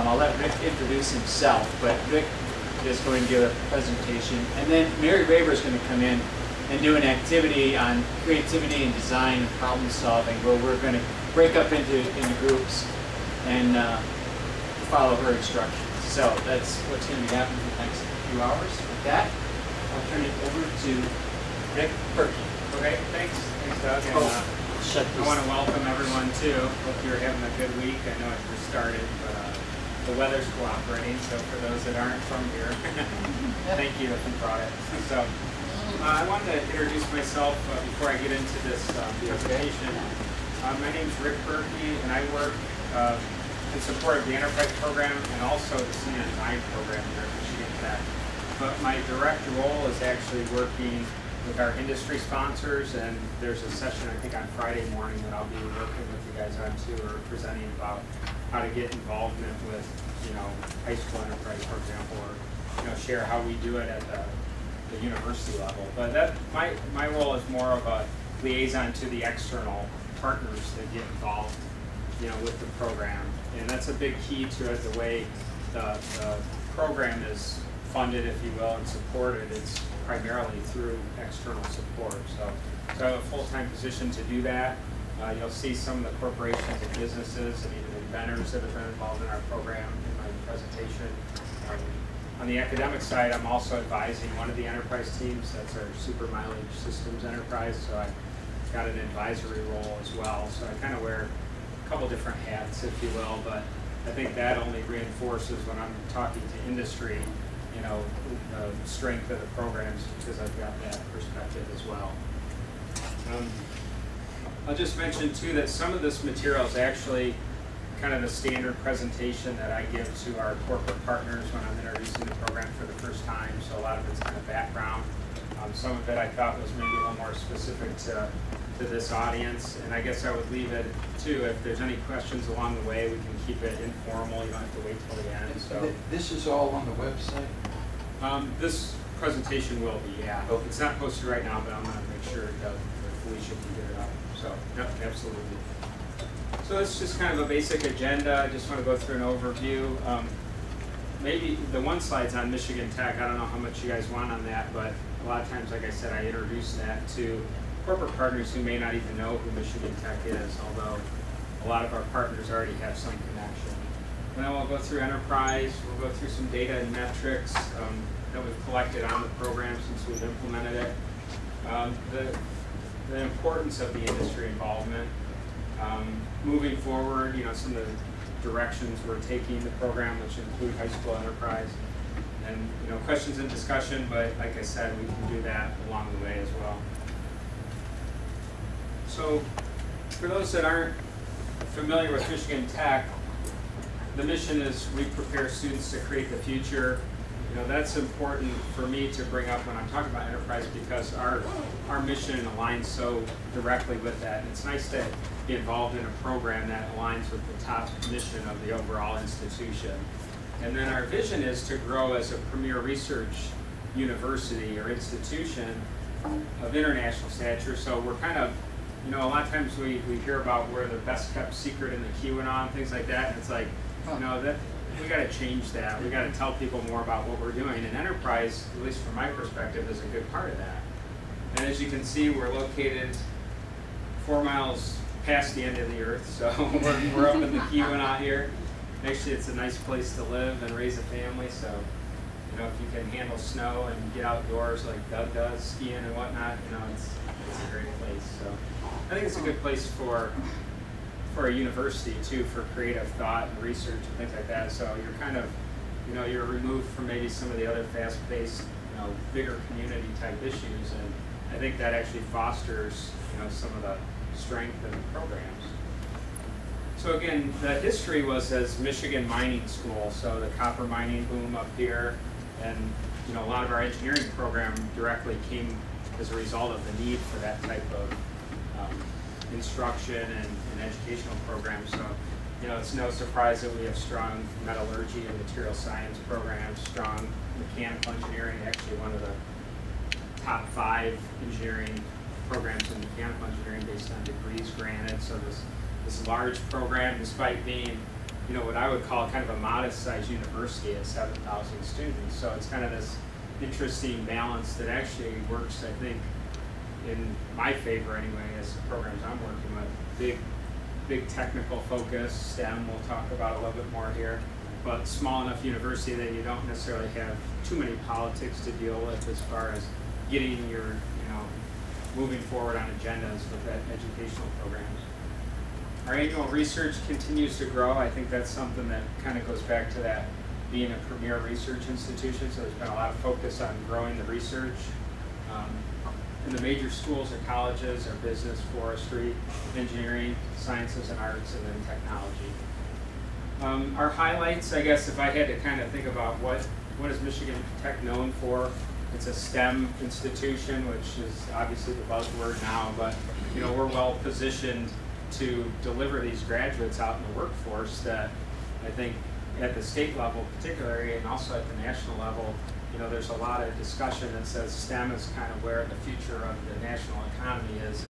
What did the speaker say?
I'll let Rick introduce himself, but Rick is going to give a presentation, and then Mary Raber is going to come in and do an activity on creativity and design and problem solving, where we're going to break up into groups and follow her instructions. So that's what's going to be happening for the next few hours. With that, I'll turn it over to Rick Perky. Okay, thanks Doug. And, I want to welcome everyone too. Hope you're having a good week. I know it just started, but the weather's cooperating. So for those that aren't from here, thank you if you brought it. So I wanted to introduce myself before I get into this presentation. My name is Rick Perky, and I work in support of the Enterprise program and also the Senior Design program here at Michigan Tech. But my direct role is actually working with our industry sponsors, and there's a session I think on Friday morning that I'll be working with you guys on too, or presenting about how to get involvement with, high school enterprise, for example, or share how we do it at the university level. But my role is more of a liaison to the external partners that get involved, with the program, and that's a big key to it. The way the program is funded, if you will, and supported, it's primarily through external support. So I have a full-time position to do that. You'll see some of the corporations and businesses and even inventors that have been involved in our program in my presentation. On the academic side, I'm also advising one of the enterprise teams. That's our super mileage systems enterprise. So I've got an advisory role as well. So I kind of wear a couple different hats, if you will, but I think that only reinforces when I'm talking to industry, the strength of the programs, because I've got that perspective as well. I'll just mention too that some of this material is actually kind of the standard presentation that I give to our corporate partners when I'm introducing the program for the first time. So a lot of it's kind of background. Some of it I thought was maybe a little more specific to this audience, and I guess I would leave it too. If there's any questions along the way, we can keep it informal. You don't have to wait till the end. So this is all on the website? This presentation will be, yeah. Okay. It's not posted right now, but I'm going to make sure that Felicia can get it up. So, yep, absolutely. So it's just kind of a basic agenda. I just want to go through an overview. Maybe the one slide's on Michigan Tech. I don't know how much you guys want on that, but a lot of times, like I said, I introduce that to corporate partners who may not even know who Michigan Tech is, although a lot of our partners already have some connection. And then we'll go through enterprise. We'll go through some data and metrics that we've collected on the program since we've implemented it. The importance of the industry involvement. Moving forward, some of the directions we're taking the program, which include high school enterprise, and questions and discussion. But like I said, we can do that along the way as well. So, for those that aren't familiar with Michigan Tech, the mission is we prepare students to create the future. That's important for me to bring up when I'm talking about enterprise, because our mission aligns so directly with that. And it's nice to be involved in a program that aligns with the top mission of the overall institution. And then our vision is to grow as a premier research university or institution of international stature. So we're kind of, a lot of times we hear about we're the best kept secret in the QAnon, things like that, and it's like, that we got to change that. We got to tell people more about what we're doing. And enterprise, at least from my perspective, is a good part of that. And as you can see, we're located 4 miles past the end of the earth, so we're up in the QAnon here. Actually, it's a nice place to live and raise a family. So, if you can handle snow and get outdoors like Doug does, skiing and whatnot, it's a great place. So, I think it's a good place for a university too, for creative thought and research and things like that. So you're kind of, you're removed from maybe some of the other fast-paced, bigger community type issues, and I think that actually fosters, some of the strength in the programs. So again, the history was as Michigan mining school, so the copper mining boom up here, and a lot of our engineering program directly came as a result of the need for that type of instruction and educational programs. So, it's no surprise that we have strong metallurgy and material science programs, strong mechanical engineering, actually one of the top 5 engineering programs in mechanical engineering based on degrees granted. So this large program, despite being you know, what I would call kind of a modest-sized university at 7,000 students. So it's kind of this interesting balance that actually works, I think, in my favor anyway, as the programs I'm working with. Big technical focus, STEM we'll talk about a little bit more here, but small enough university that you don't necessarily have too many politics to deal with as far as getting your, you know, moving forward on agendas with that educational programs. Our annual research continues to grow. I think that's something that kind of goes back to that being a premier research institution, so there's been a lot of focus on growing the research. In the major schools or colleges are business, forestry, engineering, sciences and arts, and then technology. Our highlights, I guess, if I had to kind of think about what is Michigan Tech known for, it's a STEM institution, which is obviously the buzzword now, but you know, we're well positioned to deliver these graduates out in the workforce that I think at the state level particularly, and also at the national level, you know, there's a lot of discussion that says STEM is kind of where the future of the national economy is.